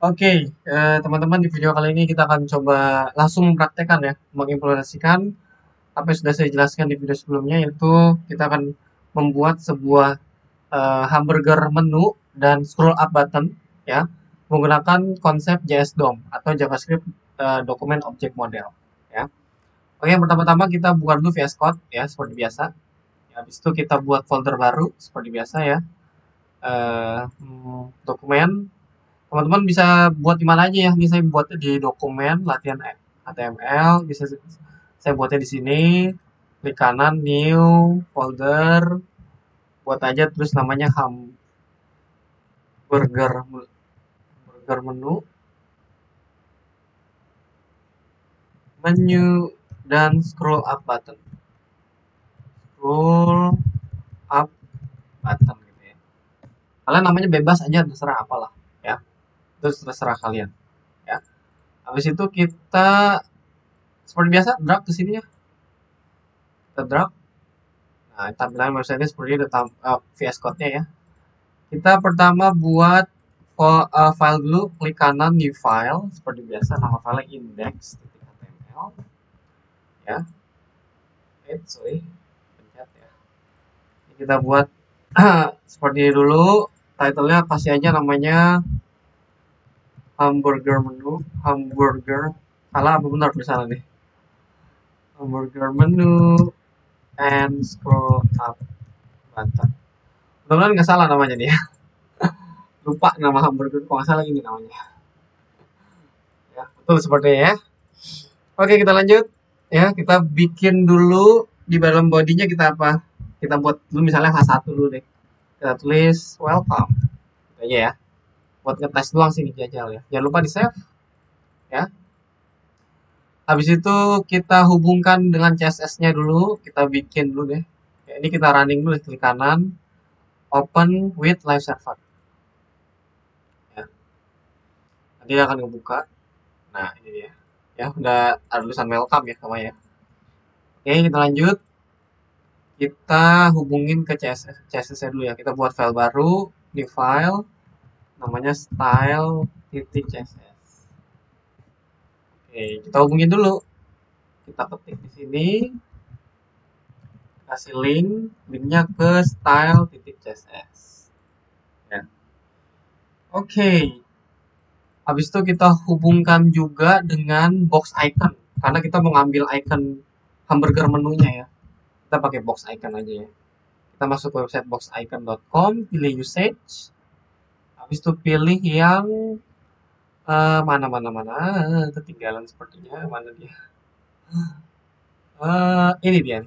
Oke, teman-teman, di video kali ini kita akan coba langsung mempraktekkan ya, mengimplementasikan apa yang sudah saya jelaskan di video sebelumnya, yaitu kita akan membuat sebuah hamburger menu dan scroll up button ya, menggunakan konsep JS DOM atau JavaScript Document Object Model ya. Oke, yang pertama-tama kita buka dulu VS Code ya, seperti biasa. Ya, habis itu kita buat folder baru seperti biasa ya. Dokumen. Teman-teman bisa buat di mana aja ya. Bisa buatnya di dokumen latihan HTML, bisa saya buatnya di sini. Klik kanan new folder, buat aja terus namanya burger menu, menu dan scroll up button. Scroll up button gitu ya. Kalian namanya bebas aja, terserah apalah ya. Terus terserah kalian ya. Habis itu kita seperti biasa drag ke sini ya. Kita drag. Nah, tampilan website seperti itu VS Code-nya ya. Kita pertama buat file dulu, klik kanan new file seperti biasa, nama filenya index.html ya. Sorry, pencet ya. Ini kita buat seperti ini dulu. Title-nya kasih aja namanya hamburger menu, hamburger. Salah apa benar tulisannya nih? Hamburger menu and scroll up button. Mudah-mudahan nggak salah namanya nih ya. Lupa nama hamburger, kok nggak salah ini namanya. Ya, betul sepertinya ya. Oke, kita lanjut. Ya, kita bikin dulu di dalam bodinya kita apa? Kita buat dulu misalnya H1 dulu deh. Kita tulis welcome. Gitu aja ya. Buat ngetes doang sih jajal ya. Jangan lupa di save ya. Habis itu kita hubungkan dengan CSS-nya dulu. Kita bikin dulu deh. Ya, ini kita running dulu, klik kanan, open with live server. Ya, nanti dia akan ngebuka. Nah, ini dia. Ya, udah ada tulisan welcome ya sama ya. Oke, kita lanjut. Kita hubungin ke CSS dulu ya. Kita buat file baru, new file, namanya style.css. Oke, kita hubungin dulu. Kita ketik di sini, kasih linknya ke style.css. Ya. Oke, habis itu kita hubungkan juga dengan box icon, karena kita mau ngambil icon hamburger menunya ya. Kita pakai box icon aja ya. Kita masuk ke website boxicon.com, pilih usage, habis itu pilih yang mana, ketinggalan sepertinya, mana dia? Ini dia.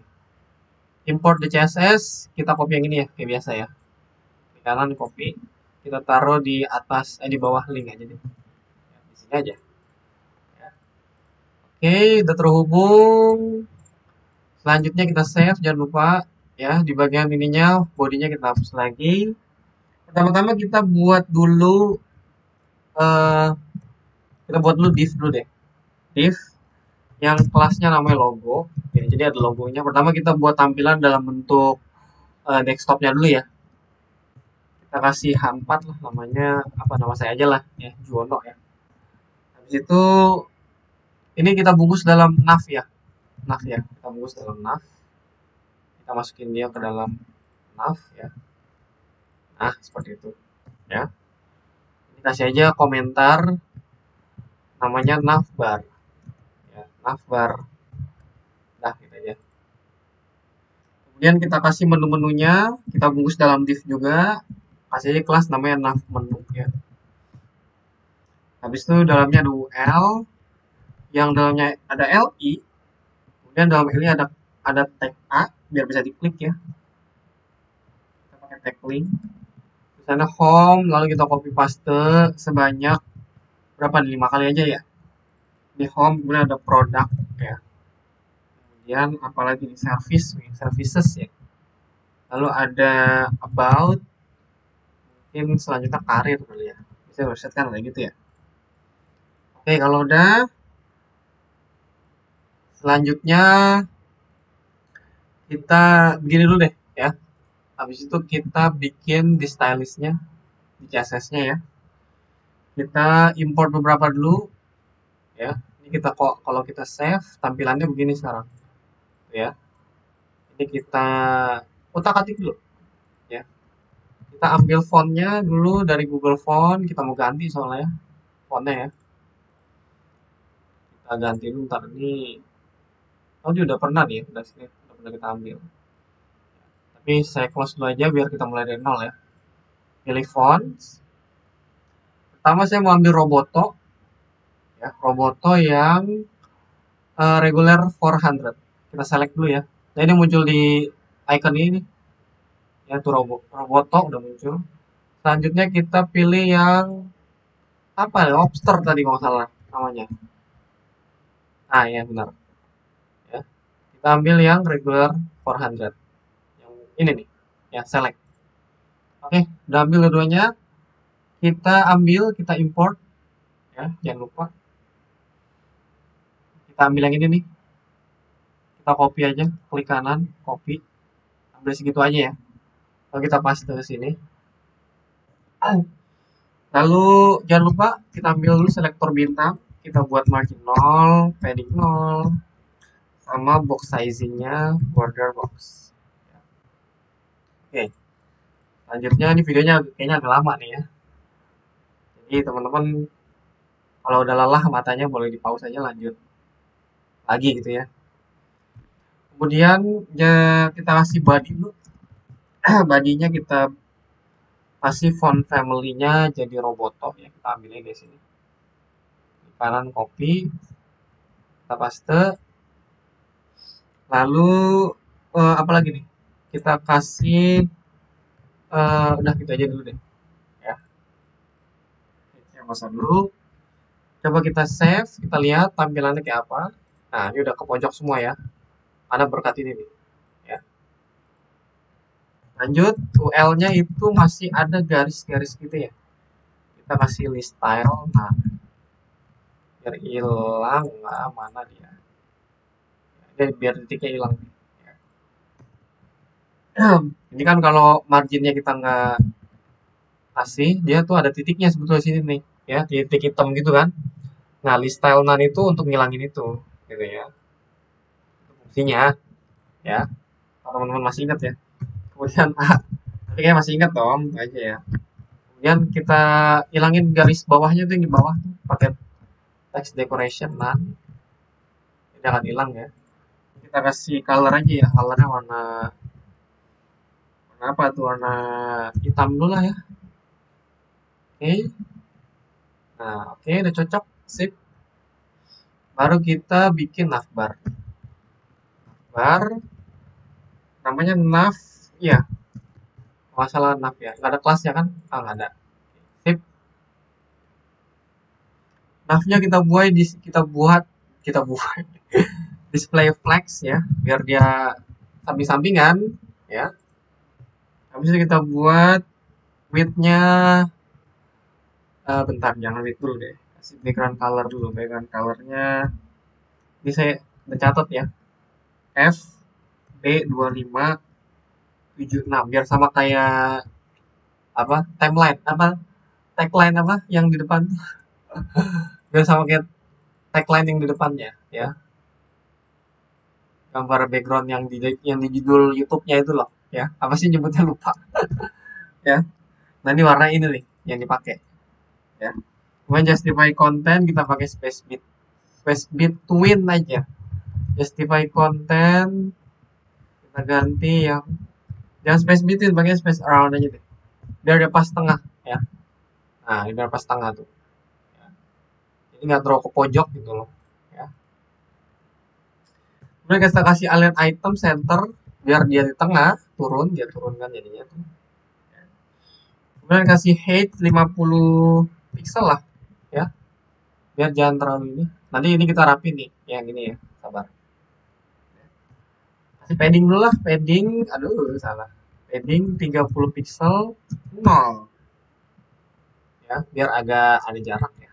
Import the CSS, kita copy yang ini ya, kayak biasa ya. Di kanan copy, kita taruh di atas, di bawah link aja deh. Ya, di sini aja. Ya. Oke, udah terhubung. Selanjutnya kita save, jangan lupa ya di bagian ininya, bodinya kita hapus lagi. Pertama-tama kita buat dulu, eh, kita buat dulu div dulu deh. Div yang kelasnya namanya logo. Ya, jadi ada logonya. Pertama kita buat tampilan dalam bentuk desktopnya dulu ya. Kita kasih H4 lah namanya, apa nama saya aja lah ya, Juwono ya. Habis itu ini kita bungkus dalam nav ya. Nav ya. Kita bungkus dalam nav. Kita masukin dia ke dalam nav ya. Nah, seperti itu ya. Ini kasih aja komentar namanya navbar ya, navbar. Nah, gitu aja. Kemudian kita kasih menu-menunya, kita bungkus dalam div juga, kasih aja kelas namanya nav menu ya. Habis itu dalamnya ada UL, yang dalamnya ada LI, kemudian dalam ini ada tag A biar bisa diklik ya. Kita pakai tag link. Di sana home, lalu kita copy paste sebanyak berapa nih? 5 kali aja ya. Di home kemudian ada produk ya. Kemudian apalagi di services ya. Lalu ada about, mungkin selanjutnya karir kali ya. Bisa website kan kayak gitu ya. Oke, kalau udah, selanjutnya kita begini dulu deh ya. Habis itu kita bikin di stylistnya, di CSS-nya ya. Kita import beberapa dulu ya. Ini kita kok kalau kita save tampilannya begini sekarang ya. Ini kita utak-atik dulu ya. Kita ambil fontnya dulu dari Google Font, kita mau ganti soalnya ya, fontnya ya. Kita ganti dulu ntar ini. Oh, dia udah pernah nih, udah pernah kita ambil. Tapi saya close dulu aja biar kita mulai dari nol ya. Pilih font. Pertama saya mau ambil Roboto ya, Roboto yang regular 400. Kita select dulu ya. Nah, ini muncul di icon ini ya, tuh Roboto udah muncul. Selanjutnya kita pilih yang apa ya, lobster tadi kalau nggak salah namanya. Nah ya benar ya. Kita ambil yang regular 400. Yang ini nih, ya select. Oke, udah ambil keduanya. Kita ambil, kita import ya, jangan lupa. Kita ambil yang ini nih. Kita copy aja, klik kanan, copy. Ambil segitu aja ya. Lalu kita paste ke sini. Lalu jangan lupa kita ambil dulu selektor bintang. Kita buat margin 0, padding 0, sama box sizingnya border box. Oke, selanjutnya ini videonya kayaknya agak lama nih ya. Jadi teman-teman kalau udah lelah matanya boleh di pause aja, lanjut lagi gitu ya. Kemudian ya, kita kasih body dulu. Badinya kita kasih font family-nya jadi Roboto ya, kita ambilnya di sini. Di kanan copy, kita paste. Lalu apa lagi nih? Kita kasih udah gitu aja dulu deh ya. Yang masa dulu. Coba kita save, kita lihat tampilannya kayak apa. Nah, ini udah ke pojok semua ya. Ada berkat ini nih ya. Lanjut, UL-nya itu masih ada garis-garis gitu ya. Kita kasih list style. Nah, biar hilang, nah, mana dia? Biar titiknya hilang. Ya. Ini kan kalau marginnya kita nggak kasih, dia tuh ada titiknya sebetulnya sini nih, ya titik hitam gitu kan. Nah, list style none itu untuk ngilangin itu, gitu ya. Itu fungsinya, ya. Kalau teman-teman masih ingat ya. Kemudian tapi kayak masih ingat dong, itu aja ya. Kemudian kita hilangin garis bawahnya tuh yang di bawah tuh pakai text decoration none. Ini akan hilang ya. Kita kasih color aja ya, colornya warna apa tuh, warna hitam dulu lah ya. Oke. Nah, oke udah cocok, sip. Baru kita bikin navbar. Navbar namanya nav, iya. Masalah nav ya. Nggak ada kelasnya kan? Ah, nggak ada. Sip. Navnya kita buat display flex ya, biar dia samping-sampingan ya. Habis itu kita buat width-nya bentar, jangan width dulu deh. Kasih background color dulu. Background colornya ini saya mencatat ya. FB2576 biar sama kayak apa? Timeline apa? Tagline apa yang di depan? Biar sama kayak tagline yang di depannya ya. Gambar background yang di judul YouTube-nya itu loh ya. Apa sih nyebutnya, lupa ya. Nah, ini warna ini nih yang dipakai ya. Kemudian justify content kita pakai space bit twin aja. Justify content kita ganti yang jangan space bit twin, pakai space around aja deh. Biar dia pas tengah ya. Nah, ini biar pas tengah tuh. Ya. Jadi nggak terlalu ke pojok gitu loh ya. Kemudian kita kasih align item center biar dia di tengah, dia turunkan jadinya tuh. Kemudian kasih height 50 pixel lah ya, biar jangan terlalu ini. Nanti ini kita rapi nih yang ini ya, sabar. Kasih padding dulu lah, padding, aduh salah, padding 30 pixel 0 ya, biar agak ada jarak ya.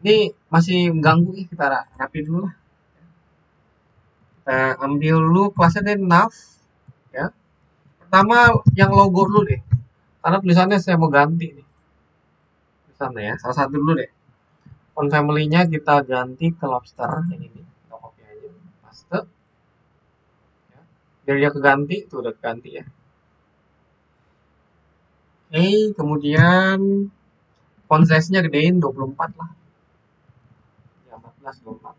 Ini masih mengganggu ya, kita rapi dulu lah. Kita ambil dulu kelasnya deh nav ya. Pertama yang logo dulu deh, karena tulisannya saya mau ganti nih. sana ya. Salah satu dulu deh. Font family-nya kita ganti ke lobster yang ini. Kita copy aja, paste. Ya. Biar dia keganti, tuh udah keganti ya. Oke, kemudian font size-nya gedein 24 lah. Ya, 14, 24.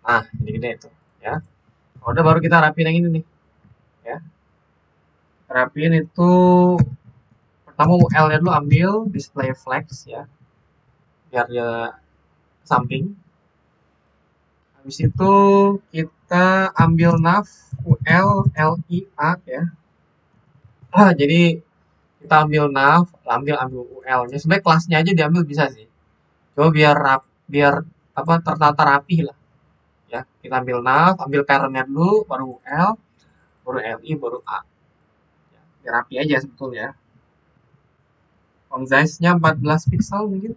Nah, jadi gede itu ya. Udah baru kita rapiin yang ini nih. Ya. Rapiin itu pertama UL-nya dulu ambil display flex ya. Biar dia samping. Habis itu kita ambil nav UL LIA ya. Jadi kita ambil nav, ambil UL-nya. Sebenarnya kelasnya aja diambil bisa sih. Coba biar apa tertata rapi lah. Ya, kita ambil nav, ambil parentnya dulu, baru UL, baru LI, baru A. Ya, biar rapi aja sebetulnya. Font size-nya 14 pixel mungkin.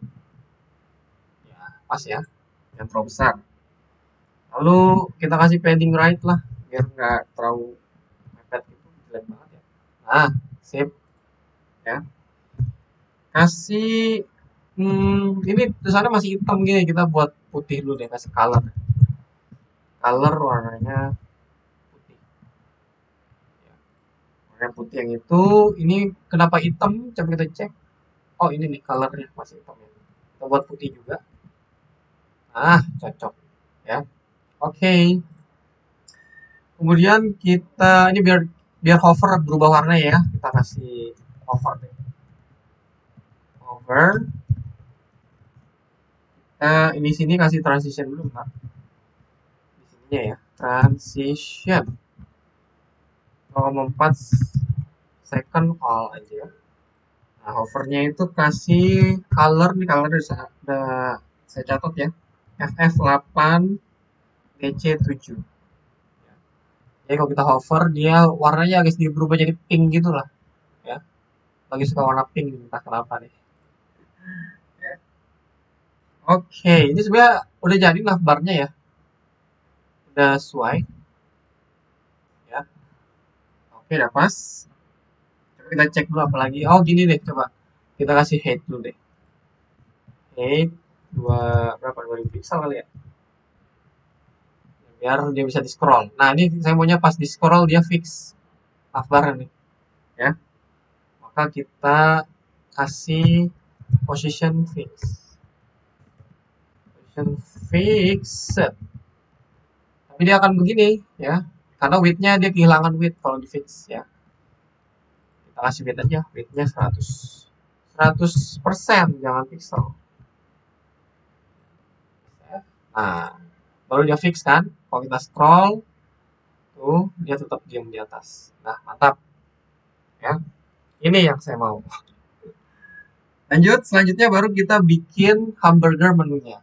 Ya, pas ya. Yang terlalu besar. Lalu kita kasih padding right lah, biar nggak terlalu mepet gitu, jelek banget ya. Nah, sip ya. Kasih ini tulisannya masih hitam gini, kita buat putih dulu deh, kasih color. Color warnanya putih. Ya, warna putih yang itu, ini kenapa hitam? Coba kita cek. Oh ini nih colornya masih hitam ya. Kita buat putih juga. Nah, cocok ya. Oke. Kemudian kita ini biar biar hover berubah warna ya. Kita kasih hover deh. Hover. Ini sini kasih transition dulu Pak. Di sininya ya. Transition. 0,4 second all aja. Nah, hovernya itu kasih color nih, color udah saya catat ya. FF8 DC7. Jadi kalau kita hover dia warnanya agak sedikit berubah jadi pink gitu lah ya. Lagi suka warna pink entah kenapa nih. Ya. Oke, ini sebenarnya udah jadi lah barnya ya. Udah sesuai ya. Oke, udah pas. Coba kita cek dulu apa lagi. Oh, gini deh, coba. Kita kasih height dulu deh. Height berapa? 2000 pixel kali ya. Biar dia bisa di scroll. Nah, ini saya maunya pas di scroll dia fix navbar nih ya. Maka kita kasih position fix. Position fix. Tapi dia akan begini ya. Karena width-nya dia kehilangan width kalau di fix ya. Kita kasih width aja, width-nya 100. 100%, jangan pixel. Nah, baru dia fix kan. Kalau kita scroll, tuh dia tetap diam di atas. Nah, mantap ya. Ini yang saya mau. Lanjut, selanjutnya baru kita bikin hamburger menunya.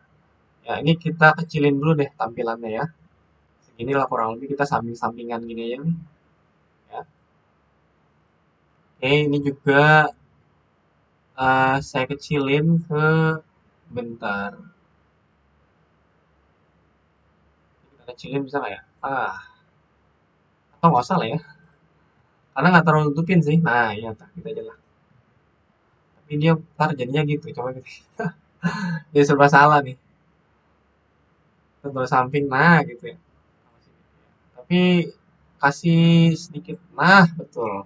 Ya, ini kita kecilin dulu deh tampilannya ya. Segini lah kurang lebih, kita samping-sampingan gini aja nih. Ya. Oke, ini juga saya kecilin ke bentar. Kita kecilin bisa nggak ya? Atau nggak usah lah ya. Karena nggak terlalu nutupin sih. Nah, iya, kita aja lah. Tapi dia ntar jadinya gitu. Coba kita. Dia serba salah nih. Sebelah samping, nah gitu ya. Tapi kasih sedikit. Nah, betul.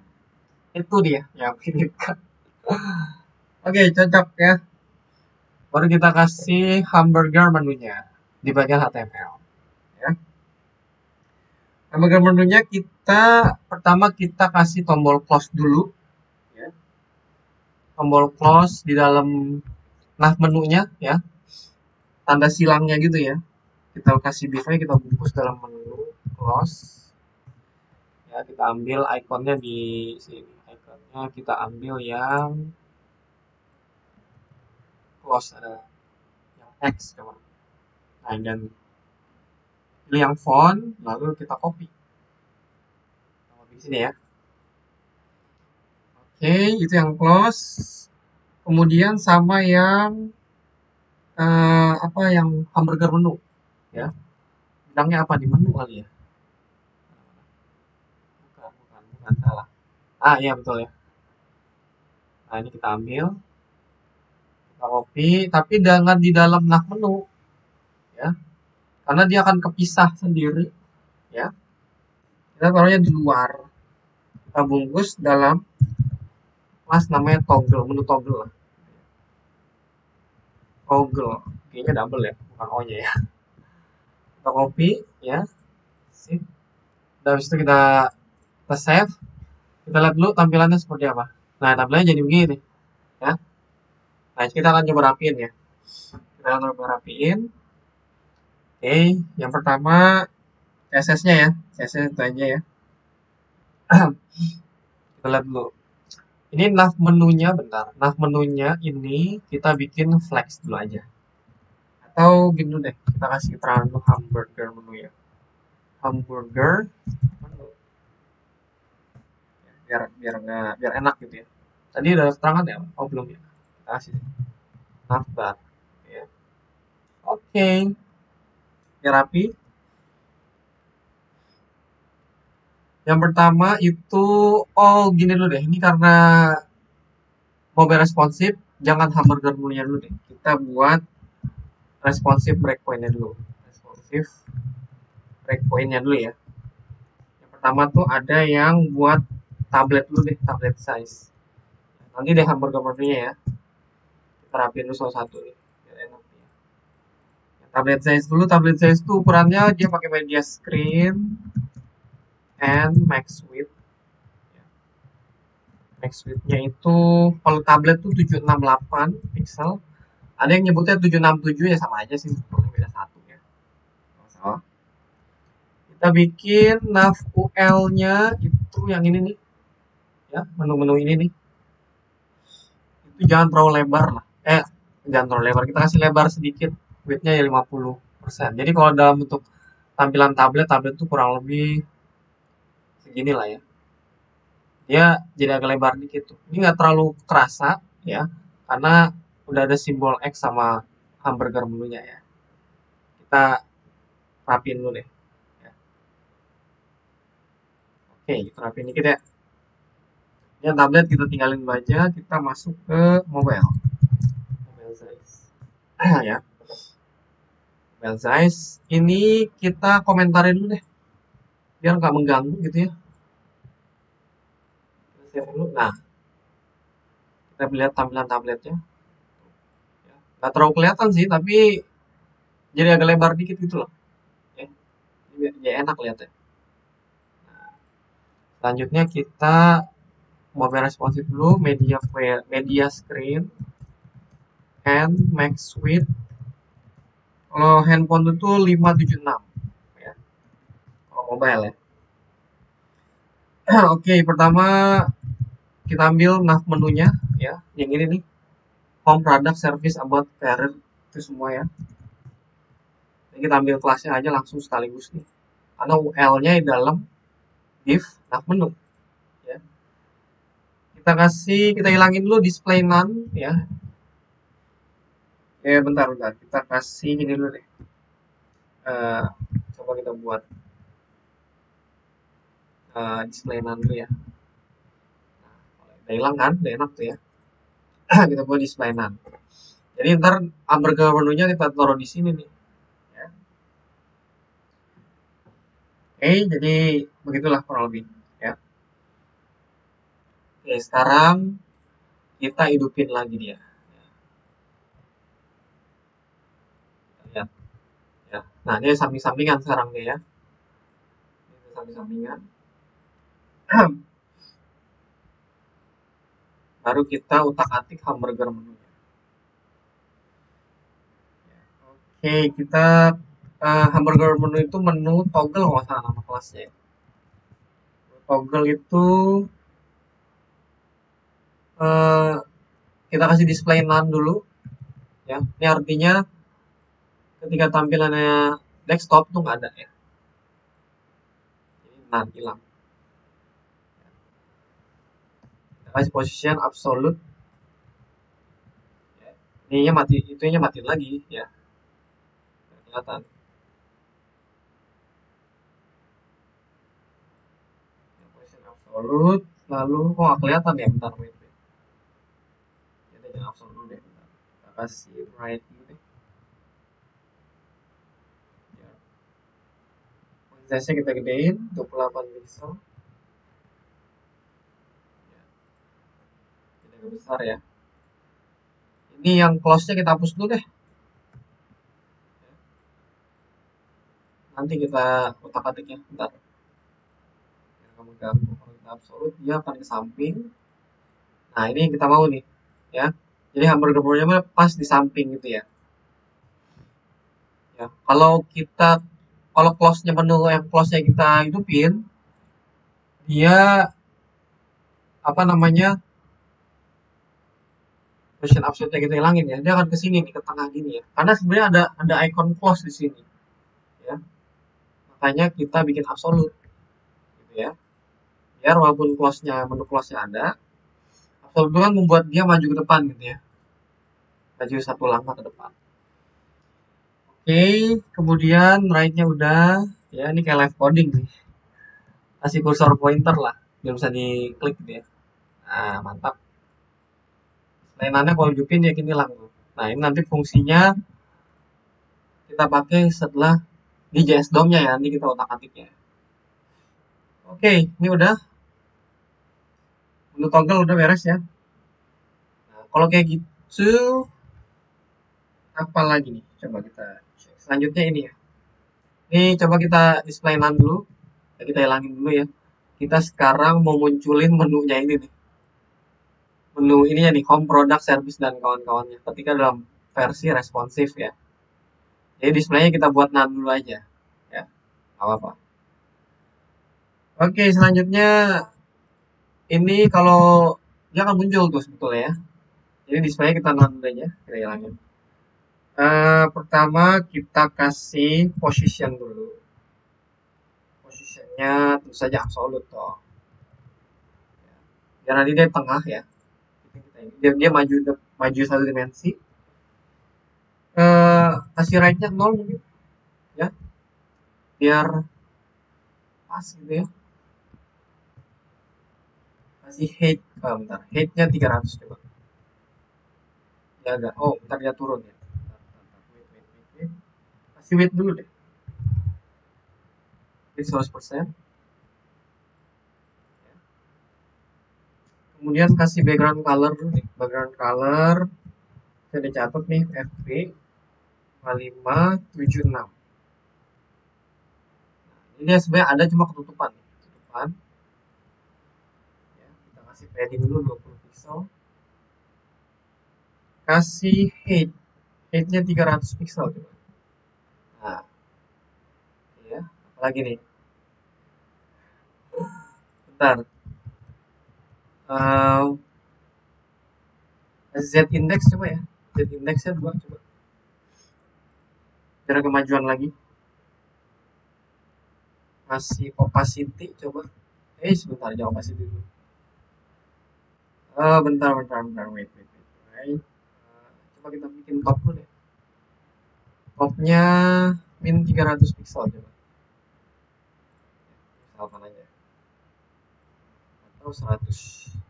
Itu dia yang pilih. Oke, cocok ya. Baru kita kasih hamburger menunya di bagian HTML. Ya. Hamburger menunya pertama kita kasih tombol close dulu. Ya. Tombol close di dalam menunya ya. Tanda silangnya gitu ya. Kita kasih div-nya, kita bungkus dalam menu close. Ya, kita ambil ikonnya di sini. Ikonnya kita ambil yang close, ada yang X coba. Nah, dan pilih yang font, lalu kita copy. Copy di sini ya. Oke, itu yang close. Kemudian sama yang apa yang hamburger menu ya. Bilangnya apa di menu kali ya? Bukan salah. Iya betul ya. Nah, ini kita ambil Kita copy, tapi jangan di dalam nav menu, ya, karena dia akan kepisah sendiri, ya. Kita taruhnya di luar. Kita bungkus dalam kelas namanya toggle, menu toggle lah. Toggle, kayaknya double ya, bukan O-nya ya. Kita copy, ya, sip. Dan habis itu kita save. Kita lihat dulu tampilannya seperti apa. Nah, tampilannya jadi begini, ya. Nah, kita akan coba rapiin ya. Kita akan coba rapiin. Oke, yang pertama CSS-nya ya. CSS itu aja ya. Kita lihat dulu. Ini nav menunya, bentar. Nav menunya ini kita bikin flex dulu aja. Atau gini dulu deh, kita kasih keterangan dulu hamburger menu ya. Hamburger menu. Biar enak gitu ya. Tadi udah keterangan ya? Oh belum ya. Kita kasih navbar. Ya. Oke. Biar rapi. Yang pertama itu, oh gini dulu deh. Ini karena mobile responsif, jangan hamburger menunya dulu deh. Kita buat responsif breakpointnya dulu. Responsif breakpointnya dulu ya. Yang pertama tuh ada yang buat tablet dulu deh, tablet size. Nanti deh hamburger menunya ya. Kita rapiin dulu salah satu nih. Biar enak ya. Tablet size dulu, tablet size tuh ukurannya dia pakai media screen and max width. Max width-nya itu kalau tablet tuh 768 pixel. Ada yang nyebutnya 767 ya sama aja sih, sebetulnya beda satu ya. Masalah. Kita bikin nav UL-nya itu yang ini nih. Ya, menu-menu ini nih. Itu jangan terlalu lebar lah. Jangan terlalu lebar. Kita kasih lebar sedikit. Width-nya ya 50%. Jadi kalau dalam bentuk tampilan tablet tuh kurang lebih segini lah ya. Dia jadi agak lebar dikit tuh. Ini nggak terlalu kerasa ya, karena udah ada simbol X sama hamburger menunya ya. Kita rapiin dulu deh. Ya. Oke, kita rapiin dikit ya. Yang tablet kita tinggalin dulu aja, kita masuk ke mobile. Mobile size. Ya. Mobile size. Ini kita komentarin dulu deh. Biar nggak mengganggu gitu ya. Kita save dulu. Nah, kita lihat tampilan tabletnya. Ya. Nggak terlalu kelihatan sih, tapi jadi agak lebar dikit gitu loh. Ya, jadi enak lihatnya. Nah, selanjutnya kita mobile responsif dulu, media screen and max width. Kalau handphone itu 576 ya. Kalau mobile ya. Oke, pertama kita ambil nav menunya ya, yang ini nih. Home product service about career itu semua ya. Jadi kita ambil kelasnya aja langsung sekaligus nih. Karena UL-nya di dalam div nav menu ya. Kita hilangin dulu display none ya. Bentar. Kita kasih ini dulu deh. Coba kita buat display none dulu ya. Nah, udah hilang kan, udah enak tuh ya. Kita buat display none. Jadi ntar hamburger menunya kita taruh di sini nih. Ya. Oke, jadi begitulah kurang lebih. Ya. Oke, sekarang kita hidupin lagi dia. Lihat. Ya. Nah, dia samping-sampingan sekarang nih ya. Ini samping-sampingan. Baru kita utak-atik hamburger menunya. Oke, kita hamburger menu itu menu toggle kalau salah nama kelasnya. Toggle itu kita kasih display none dulu. Ya, ini artinya ketika tampilannya desktop tuh nggak ada ya. Jadi none hilang. Kita kasih position absolute. Ya, ininya mati, itunya matiin lagi ya. Kelihatan. Position absolute, lalu kok nggak kelihatan ya, bentar wait. Kita jangan absolute dulu deh. kasih bright dulu deh. Ya. Size-nya kita gedein 28 pixel. Ya, kita agak besar ya. Ini yang close-nya kita hapus dulu deh. Nanti kita otak-atiknya bentar. Biar kamu ganggu. Kalau kita absolut dia akan ke samping. Nah, ini yang kita mau nih, ya. Jadi hamburger-hamburgernya pas di samping gitu ya. Ya, kalau close-nya menu yang close-nya kita hidupin, dia apa namanya? Version absolute kita hilangin ya. Dia akan ke sini nih, ke tengah gini ya. Karena sebenarnya ada icon close di sini, ya. Makanya kita bikin absolute gitu ya. Biar walaupun menu close-nya ada, absolute itu kan membuat dia maju ke depan gitu ya. Maju satu langkah ke depan. Oke, kemudian right-nya udah. Ya, ini kayak live coding nih. Kasih kursor pointer lah, biar bisa diklik gitu ya. Nah, mantap. Lainannya kalau hidupin ya gini hilang tuh. Nah, ini nanti fungsinya kita pakai setelah di JS DOM-nya ya, nanti kita otak-atiknya. Oke, ini udah. Menu toggle udah beres ya. Nah, kalau kayak gitu, apa lagi nih? Coba kita cek. Selanjutnya ini ya. Ini coba kita display none dulu. Kita hilangin dulu ya. Kita sekarang mau munculin menunya ini nih. Menu ininya nih, home product service dan kawan-kawannya. Ketika dalam versi responsif ya. Jadi displaynya kita buat none dulu aja. Ya, nggak apa-apa. Oke, selanjutnya ini kalau dia akan muncul tuh sebetulnya ya. Jadi display kita none dulu aja. Kita hilangin. Pertama kita kasih position dulu. Positionnya tentu saja absolute toh. Biar nanti dia tengah ya. Dia maju satu dimensi. Kasih right-nya 0 mungkin ya. Biar pas gitu ya. Kasih height, bentar. Height-nya 300 coba. Ya agak. Oh, bentar dia turun ya. Wait. Kasih width dulu deh. Width 100%. Kemudian kasih background color dulu nih. Background color saya udah catat nih FB 5576. Ini sebenarnya ada cuma ketutupan. Ya, kita kasih padding dulu 20 pixel. Kasih height-nya 300 pixel coba. Nah, ya, apalagi nih. Bentar. Z index coba ya. Z indexnya 2 coba. Biar kemajuan lagi. Kasih opacity coba. Sebentar aja opacity dulu. Bentar. Wait. Coba kita bikin top dulu deh. Topnya min 300 pixel coba. Misalkan aja. Atau 100.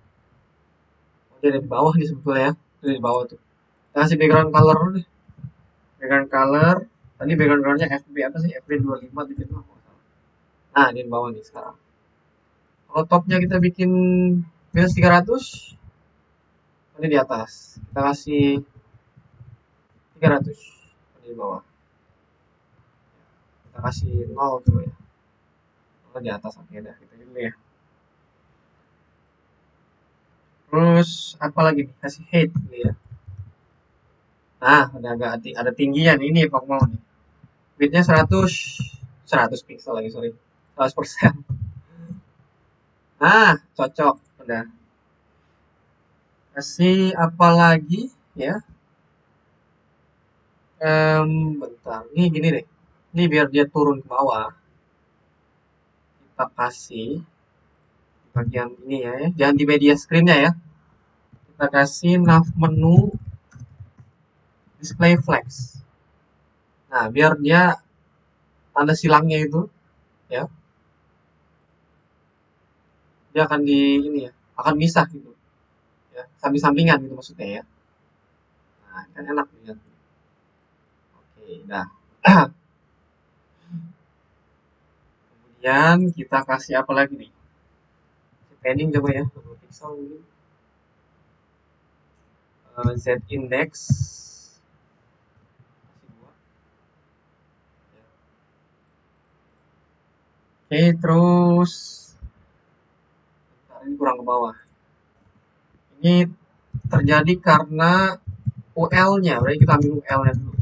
Oh, dia ada di bawah nih sebetulnya ya. Itu di bawah tuh. Kita kasih background color dulu deh. Background color. Tadi background colornya FB apa sih? FB 25 gitu. Nah, di bawah nih sekarang. Kalau topnya kita bikin minus 300, ini di atas. Kita kasih 300 di bawah. Kita kasih 0 dulu ya. Kalau di atas oke dah gitu dulu ya. Terus apa lagi nih? Kasih height gitu ya. Nah, ada tingginya nih, ini Pak mau nih. Widthnya 100 pixel lagi, sorry. 100%. Nah, cocok. Udah. Kasih apa lagi ya? Bentar. Ini gini deh. Ini biar dia turun ke bawah. Kita kasih bagian ini ya. Jangan di media screen-nya ya. Kita kasih nav menu display flex. Nah, biar dia tanda silangnya itu ya. Dia akan akan misah gitu. Ya, samping-sampingan gitu maksudnya ya. Nah, kan enak dilihat. Oke, dah. Kemudian kita kasih apa lagi nih? Padding coba ya, 2 pixel mungkin. Z index kasih 2. Oke, terus bentar, ini kurang ke bawah. Ini terjadi karena UL-nya, berarti kita ambil UL-nya dulu.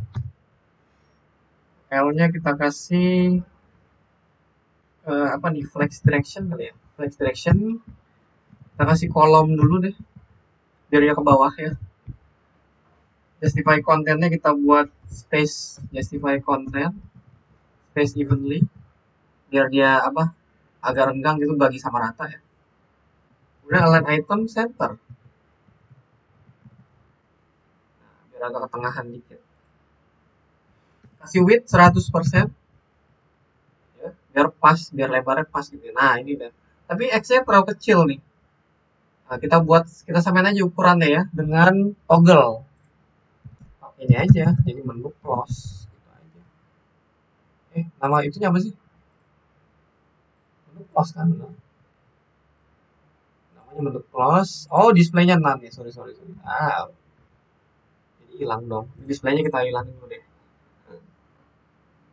UL-nya kita kasih apa nih, flex direction kali ya. Flex direction kita kasih kolom dulu deh, biar dia ke bawah ya. Justify kontennya kita buat space justify content, space evenly, biar dia apa, agak renggang gitu, bagi sama rata ya. Kemudian align item center, biar agak ketengahan dikit. Kasih width 100% ya, biar pas, biar lebarnya pas gitu. Nah, ini deh. Tapi X-nya terlalu kecil nih. Nah, kita samain aja ukurannya ya dengan toggle. Ini aja, jadi menu close gitu aja. Nama itunya apa sih? Menu close kan? Namanya menu close. Oh, displaynya none ya. Sorry. Jadi hilang dong. Displaynya kita hilangin dulu deh.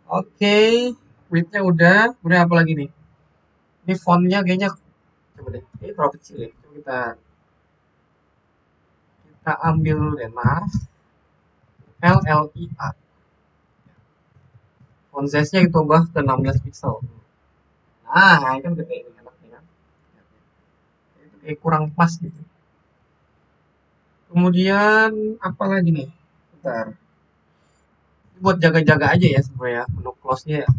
Oke, width-nya udah. Kemudian apa lagi nih? Ini fontnya kayaknya coba deh. Ini terlalu kecil ya. Coba kita ambil dulu deh. Nav LLIA. Font size-nya kita ubah ke 16 pixel. Nah, ini kan gede ini, enak nih kan. Itu kayak kurang pas gitu. Kemudian apa lagi nih? Bentar. Ini buat jaga-jaga aja ya sebenarnya menu close-nya ya.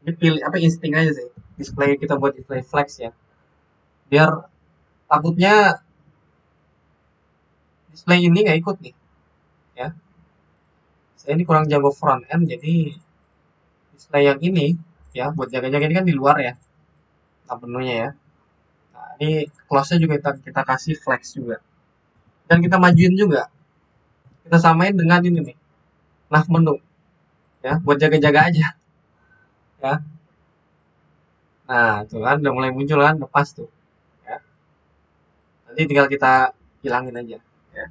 Ini pilih apa, insting aja sih. Display kita buat display flex ya. Biar takutnya display ini nggak ikut nih ya. Saya ini kurang jago front end, jadi display yang ini ya buat jaga-jaga ini kan di luar ya, tab menunya ya. Nah, ini close-nya juga kita kasih flex juga, dan kita majuin juga, kita samain dengan ini nih, nah menu ya, buat jaga-jaga aja ya. Nah, tuh kan udah mulai muncul kan, lepas tuh ya. Nanti tinggal kita hilangin aja ya.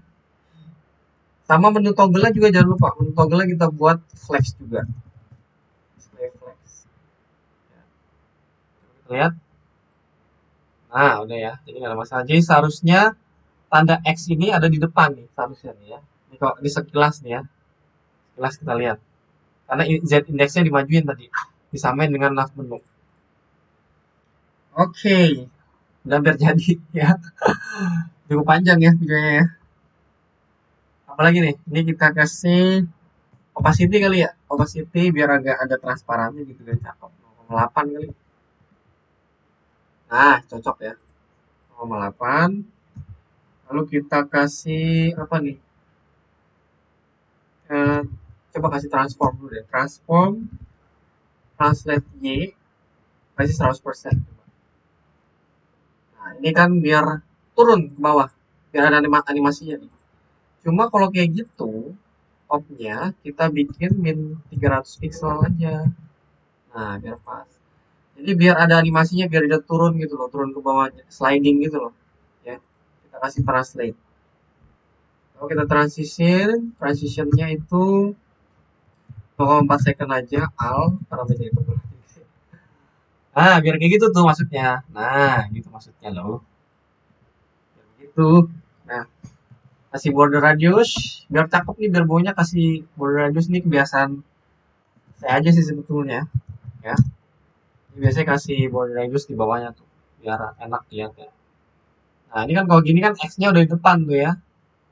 Sama menu toggle juga jangan lupa, menu toggle kita buat flex juga, display flex ya. Kita lihat. Nah, udah ya, jadi nggak ada masalah. Jadi seharusnya tanda X ini ada di depan nih, seharusnya nih ya. Ini kalau di sekilas nih ya, sekilas kita lihat. Karena Z indeksnya dimajuin tadi, disamain dengan nav menu. Oke, udah hampir jadi ya. Cukup panjang ya videonya ya. Apalagi nih, ini kita kasih opacity kali ya. Opacity biar agak ada transparannya gitu kan, cakep. 0,8 kali. Nah, cocok ya. 0,8. Lalu kita kasih apa nih? Eh, coba kasih transform dulu deh. Transform translate Y kasih 100%. Nah, ini kan biar turun ke bawah, biar ada animasinya nih. Cuma kalau kayak gitu, opnya kita bikin min 300 pixel aja. Nah, biar pas. Jadi biar ada animasinya, biar dia turun gitu loh, turun ke bawah, sliding gitu loh. Ya, kita kasih translate. Kalau kita transitionnya itu 0,4 second aja, karena beda itu. Nah, biar kayak gitu tuh maksudnya. Nah, gitu maksudnya loh. Biar gitu. Nah, kasih border radius biar cakep nih, biar baunya kasih border radius nih, kebiasaan saya aja sih sebetulnya ya. Ini biasanya kasih border radius di bawahnya tuh biar enak lihat ya. Nah, ini kan kalau gini kan X-nya udah di depan tuh ya,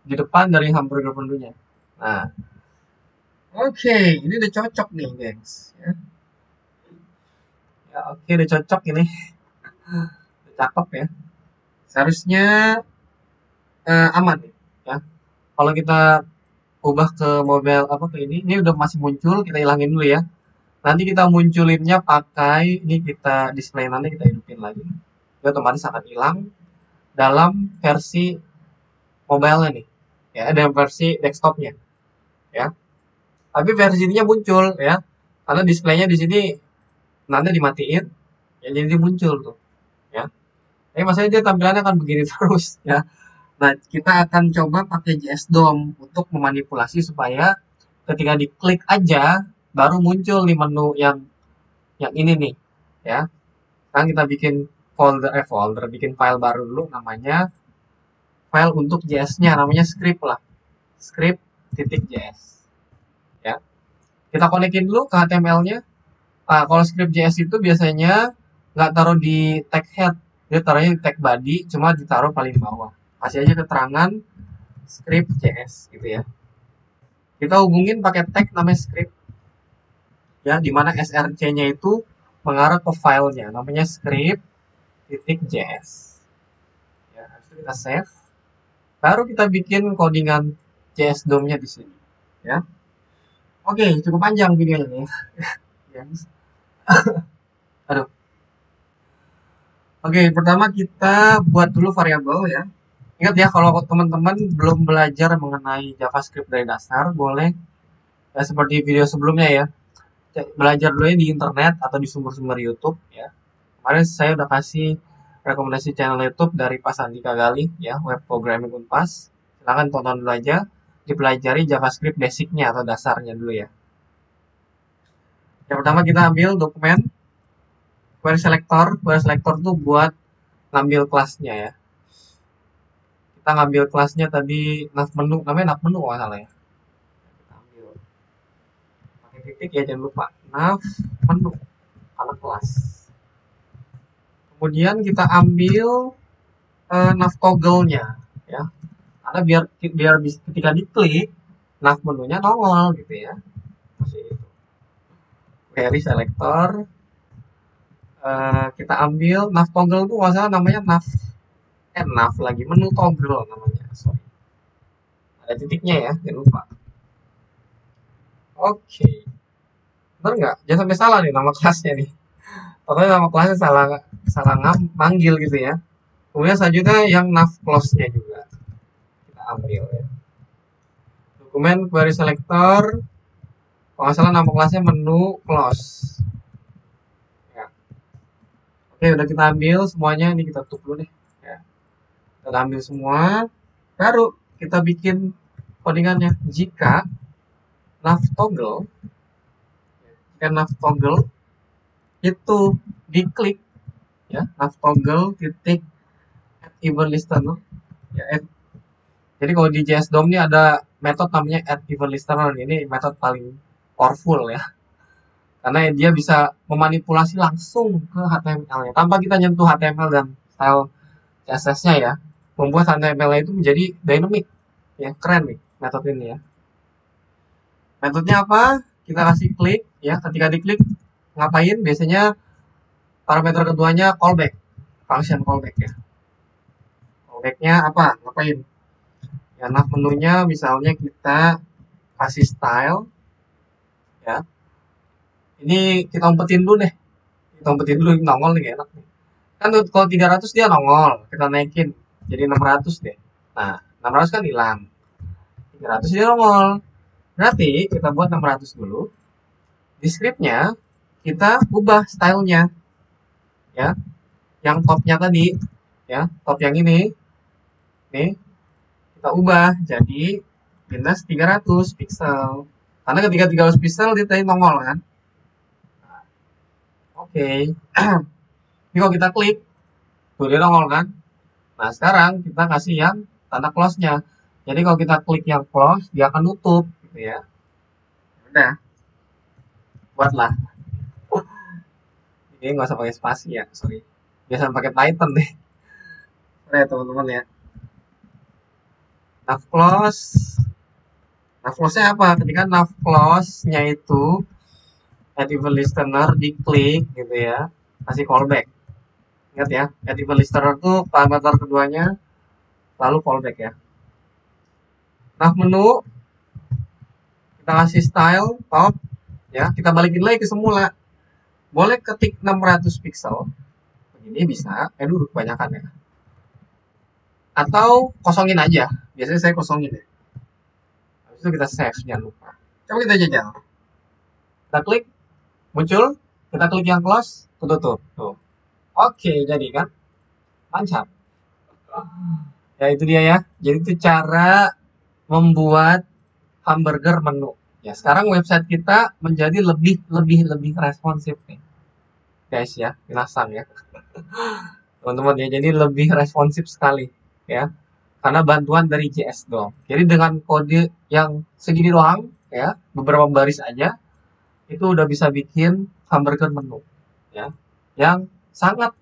di depan dari hamburger menunya. Nah, oke, ini udah cocok nih gengs ya. Ya, oke, udah cocok ini. Udah cakep ya, seharusnya aman nih ya. Kalau kita ubah ke mobile apa, ke ini udah masih muncul, kita hilangin dulu ya. Nanti kita munculinnya pakai ini, kita display, nanti kita hidupin lagi. Dia otomatis akan hilang dalam versi mobile nih. ya, ada versi desktopnya, ya. Tapi versi ininya muncul, ya, karena displaynya di sini nanti dimatiin, ya, jadi dia muncul tuh, ya. Tapi masalahnya dia tampilannya akan begini terus, ya. Nah, kita akan coba pakai JS DOM untuk memanipulasi supaya ketika diklik aja baru muncul nih menu yang ini nih, ya. Sekarang kita bikin bikin file baru dulu namanya file untuk JS-nya namanya script lah. Script.js, ya. Kita konekin dulu ke HTML-nya. Nah, kalau script JS itu biasanya nggak taruh di tag head, dia taruhnya di tag body, cuma ditaruh paling bawah. Kasih aja keterangan script JS gitu ya. Kita hubungin pakai tag namanya script, ya, dimana src-nya itu mengarah ke filenya namanya script.js. Ya, habis itu kita save. Baru kita bikin codingan JS DOM-nya di sini, ya. Oke, cukup panjang videonya nih. Ya. Aduh. Oke, pertama kita buat dulu variabel, ya. Ingat ya, kalau teman-teman belum belajar mengenai JavaScript dari dasar, boleh ya, seperti video sebelumnya ya, belajar dulu di internet atau di sumber-sumber YouTube ya. Kemarin saya udah kasih rekomendasi channel YouTube dari Pak Andika Galih ya, Web Programming Unpas. Silahkan tonton dulu aja, dipelajari JavaScript basicnya atau dasarnya dulu ya. Yang pertama kita ambil dokumen query selector. Query selector tuh buat ngambil kelasnya ya. Kita ngambil kelasnya tadi nav menu, namanya nav menu kalau salah ya. Kita ambil pakai titik ya, jangan lupa nav menu karena kelas. Kemudian kita ambil nav toggle-nya ya. Karena biar ketika diklik nav menunya nongol gitu ya. Masih itu. Query selector, kita ambil nav toggle itu nggak salah namanya nav lagi menu toggle namanya, sorry, ada titiknya ya, jangan lupa. Oke, bener nggak? Jangan sampai salah nih nama kelasnya nih. Pokoknya nama kelasnya salah manggil gitu ya. Kemudian selanjutnya yang nav close-nya juga kita ambil ya. Dokumen query selector, kalau nggak salah nama kelasnya menu close. Ya. Oke, udah kita ambil semuanya, ini kita tutup dulu deh. Ya. Kita ambil semua, baru kita bikin codingannya. Jika nav toggle itu diklik ya, nav toggle titik add event listener ya, jadi kalau di JS DOM ini ada metode namanya add event listener. Ini metode paling powerful ya, karena dia bisa memanipulasi langsung ke HTML-nya tanpa kita nyentuh HTML dan style CSS-nya ya, membuat HTML-nya itu menjadi dynamic ya. Keren nih metode ini ya. Metodenya apa? Kita kasih klik ya, ketika diklik ngapain? Biasanya parameter keduanya callback, function callback ya. Callbacknya apa? Ngapain? Ya, nav menunya misalnya kita kasih style ya. Ini kita umpetin dulu deh. Kita umpetin dulu, nongol nih, enak nih. Kan kalau 300 dia nongol, kita naikin jadi 600 deh. Nah, 600 kan hilang. 300 dia nongol. Berarti kita buat 600 dulu. Di scriptnya kita ubah stylenya ya, yang topnya tadi ya, top yang ini nih kita ubah jadi minus 300 pixel, karena ketika 300 pixel dia tadi nongol kan. Oke. Ini kalau kita klik tuh dia nongol kan. Nah, sekarang kita kasih yang tanda close-nya. Jadi kalau kita klik yang close dia akan nutup gitu ya. Udah, buatlah. Ini nggak usah pakai spasi ya, sorry. Biasa pakai Python deh. Sorry teman-teman ya. Nav close. Nav close-nya apa? Ketika nav close-nya itu add event listener diklik gitu ya, kasih callback. Ingat ya, add event listener itu parameter keduanya lalu callback ya. Nav menu kita kasih style top ya, kita balikin lagi ke semula. Boleh ketik 600 pixel. Begini bisa, dulu kebanyakan ya. Atau kosongin aja. Biasanya saya kosongin ya. Itu kita save, jangan lupa. Coba kita jajal. Kita klik, muncul. Kita klik yang close, tutup. Tuh. Oke, jadi kan? Mantap. Ya itu dia ya. Jadi itu cara membuat hamburger menu. Ya, sekarang website kita menjadi lebih responsif nih. Guys ya, minasan ya. Teman-teman ya, jadi lebih responsif sekali ya. Karena bantuan dari JS Dom. Jadi dengan kode yang segini doang ya, beberapa baris aja itu udah bisa bikin hamburger menu ya. Yang sangat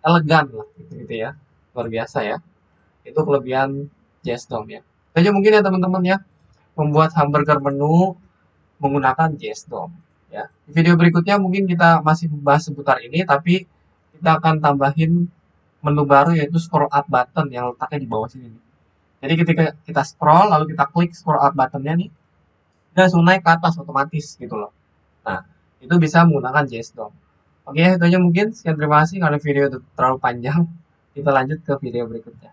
elegan lah gitu ya. Luar biasa ya. Itu kelebihan JS Dom ya. Saja mungkin ya teman-teman ya, membuat hamburger menu menggunakan JS Dom ya. Di video berikutnya mungkin kita masih membahas seputar ini, tapi kita akan tambahin menu baru yaitu scroll up button yang letaknya di bawah sini. Jadi ketika kita scroll lalu kita klik scroll up buttonnya nih, dia langsung naik ke atas otomatis gitu loh. Nah, itu bisa menggunakan JS Dom. Oke, itu aja mungkin. Sekian, terima kasih. Kalau video itu terlalu panjang, kita lanjut ke video berikutnya.